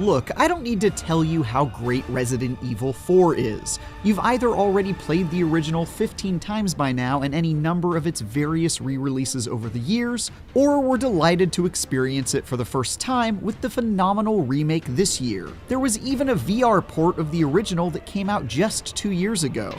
Look, I don't need to tell you how great Resident Evil 4 is. You've either already played the original 15 times by now and any number of its various re-releases over the years, or were delighted to experience it for the first time with the phenomenal remake this year. There was even a VR port of the original that came out just 2 years ago.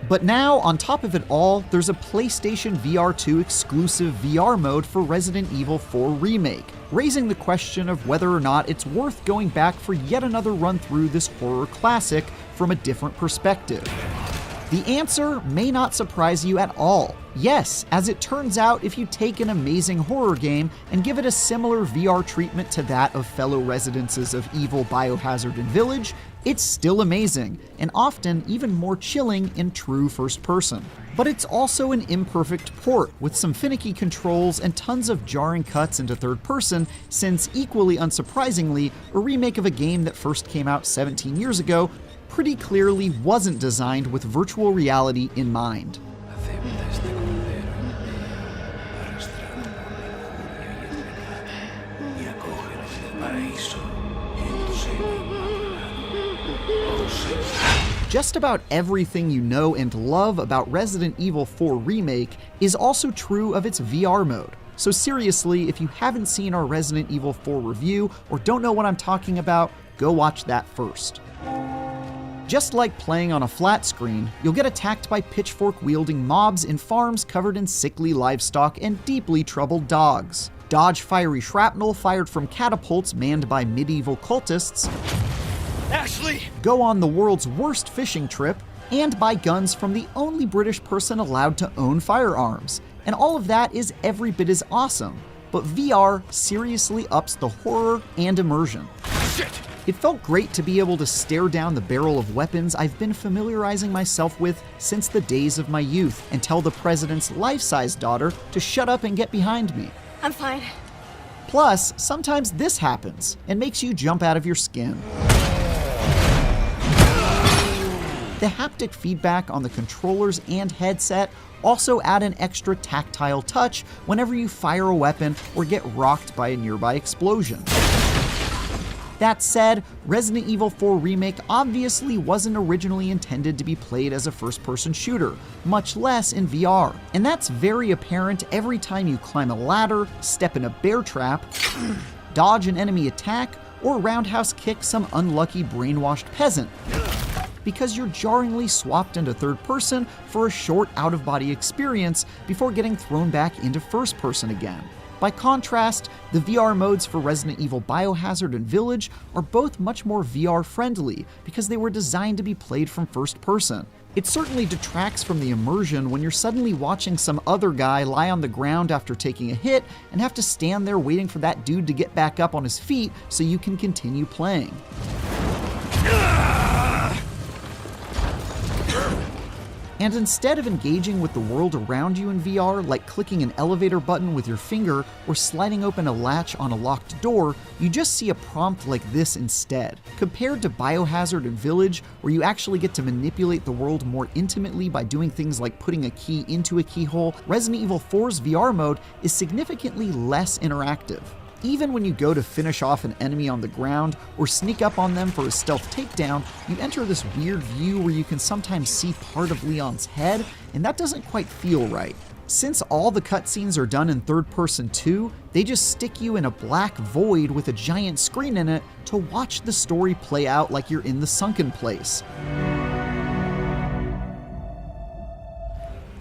But now, on top of it all, there's a PlayStation VR 2 exclusive VR mode for Resident Evil 4 Remake, raising the question of whether or not it's worth going back for yet another run through this horror classic from a different perspective. The answer may not surprise you at all. Yes, as it turns out, if you take an amazing horror game and give it a similar VR treatment to that of fellow residents of Evil, Biohazard, and Village, it's still amazing, and often even more chilling in true first person. But it's also an imperfect port, with some finicky controls and tons of jarring cuts into third person, since equally unsurprisingly, a remake of a game that first came out 17 years ago pretty clearly wasn't designed with virtual reality in mind. Just about everything you know and love about Resident Evil 4 Remake is also true of its VR mode. So seriously, if you haven't seen our Resident Evil 4 review or don't know what I'm talking about, go watch that first. Just like playing on a flat screen, you'll get attacked by pitchfork-wielding mobs in farms covered in sickly livestock and deeply troubled dogs. Dodge fiery shrapnel fired from catapults manned by medieval cultists. Ashley! Go on the world's worst fishing trip, and buy guns from the only British person allowed to own firearms. And all of that is every bit as awesome, but VR seriously ups the horror and immersion. Shit! It felt great to be able to stare down the barrel of weapons I've been familiarizing myself with since the days of my youth and tell the president's life-size daughter to shut up and get behind me. I'm fine. Plus, sometimes this happens and makes you jump out of your skin. The haptic feedback on the controllers and headset also add an extra tactile touch whenever you fire a weapon or get rocked by a nearby explosion. That said, Resident Evil 4 Remake obviously wasn't originally intended to be played as a first-person shooter, much less in VR. And that's very apparent every time you climb a ladder, step in a bear trap, dodge an enemy attack, or roundhouse kick some unlucky brainwashed peasant, because you're jarringly swapped into third person for a short out-of-body experience before getting thrown back into first person again. By contrast, the VR modes for Resident Evil Biohazard and Village are both much more VR friendly because they were designed to be played from first person. It certainly detracts from the immersion when you're suddenly watching some other guy lie on the ground after taking a hit and have to stand there waiting for that dude to get back up on his feet so you can continue playing. And instead of engaging with the world around you in VR, like clicking an elevator button with your finger or sliding open a latch on a locked door, you just see a prompt like this instead. Compared to Biohazard and Village, where you actually get to manipulate the world more intimately by doing things like putting a key into a keyhole, Resident Evil 4's VR mode is significantly less interactive. Even when you go to finish off an enemy on the ground or sneak up on them for a stealth takedown, you enter this weird view where you can sometimes see part of Leon's head, and that doesn't quite feel right. Since all the cutscenes are done in third person too, they just stick you in a black void with a giant screen in it to watch the story play out like you're in the sunken place.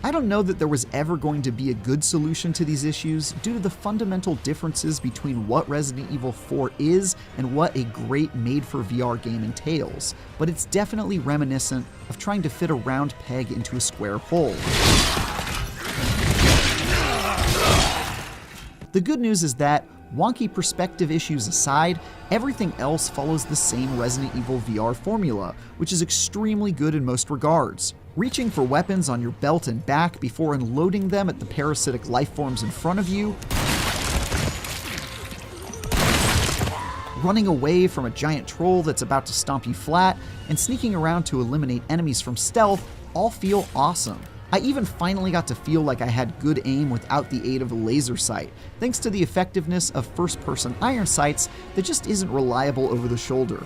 I don't know that there was ever going to be a good solution to these issues due to the fundamental differences between what Resident Evil 4 is and what a great made-for-VR game entails, but it's definitely reminiscent of trying to fit a round peg into a square hole. The good news is that, wonky perspective issues aside, everything else follows the same Resident Evil VR formula, which is extremely good in most regards. Reaching for weapons on your belt and back before unloading them at the parasitic lifeforms in front of you, running away from a giant troll that's about to stomp you flat, and sneaking around to eliminate enemies from stealth all feel awesome. I even finally got to feel like I had good aim without the aid of a laser sight, thanks to the effectiveness of first-person iron sights that just isn't reliable over the shoulder.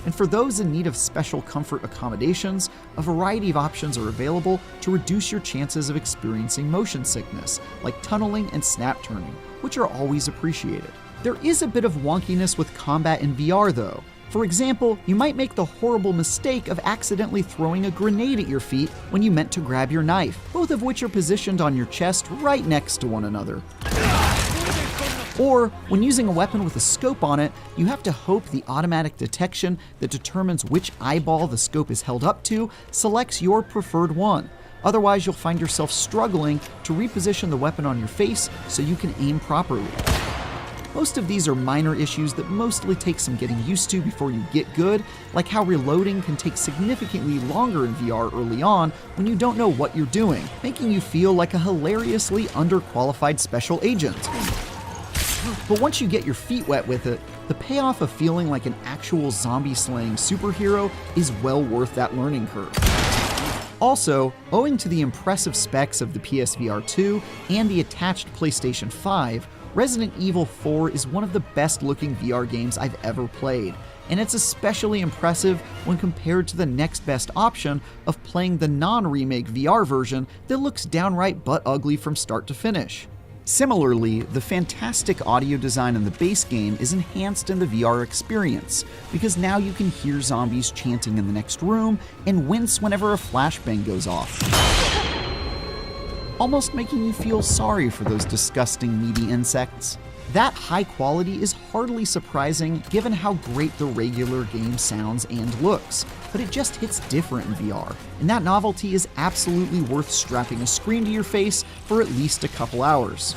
And for those in need of special comfort accommodations, a variety of options are available to reduce your chances of experiencing motion sickness, like tunneling and snap turning, which are always appreciated. There is a bit of wonkiness with combat in VR though. For example, you might make the horrible mistake of accidentally throwing a grenade at your feet when you meant to grab your knife, both of which are positioned on your chest right next to one another. Or, when using a weapon with a scope on it, you have to hope the automatic detection that determines which eyeball the scope is held up to selects your preferred one. Otherwise, you'll find yourself struggling to reposition the weapon on your face so you can aim properly. Most of these are minor issues that mostly take some getting used to before you get good, like how reloading can take significantly longer in VR early on when you don't know what you're doing, making you feel like a hilariously underqualified special agent. But once you get your feet wet with it, the payoff of feeling like an actual zombie-slaying superhero is well worth that learning curve. Also, owing to the impressive specs of the PSVR 2 and the attached PlayStation 5, Resident Evil 4 is one of the best-looking VR games I've ever played, and it's especially impressive when compared to the next best option of playing the non-remake VR version that looks downright butt-ugly from start to finish. Similarly, the fantastic audio design in the base game is enhanced in the VR experience, because now you can hear zombies chanting in the next room and wince whenever a flashbang goes off, almost making you feel sorry for those disgusting meaty insects. That high quality is hardly surprising given how great the regular game sounds and looks, but it just hits different in VR, and that novelty is absolutely worth strapping a screen to your face for at least a couple hours.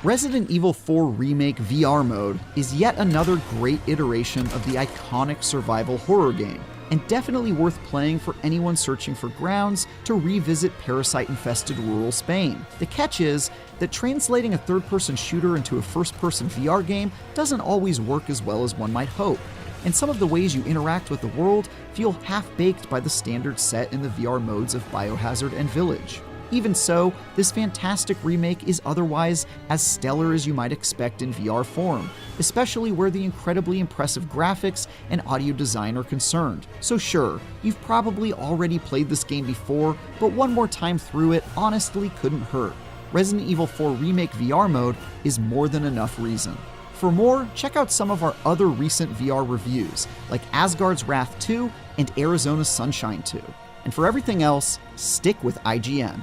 Resident Evil 4 Remake VR mode is yet another great iteration of the iconic survival horror game, and definitely worth playing for anyone searching for grounds to revisit parasite-infested rural Spain. The catch is that translating a third-person shooter into a first-person VR game doesn't always work as well as one might hope, and some of the ways you interact with the world feel half-baked by the standard set in the VR modes of Biohazard and Village. Even so, this fantastic remake is otherwise as stellar as you might expect in VR form, especially where the incredibly impressive graphics and audio design are concerned. So sure, you've probably already played this game before, but one more time through it honestly couldn't hurt. Resident Evil 4 Remake VR mode is more than enough reason. For more, check out some of our other recent VR reviews, like Asgard's Wrath 2 and Arizona Sunshine 2. And for everything else, stick with IGN.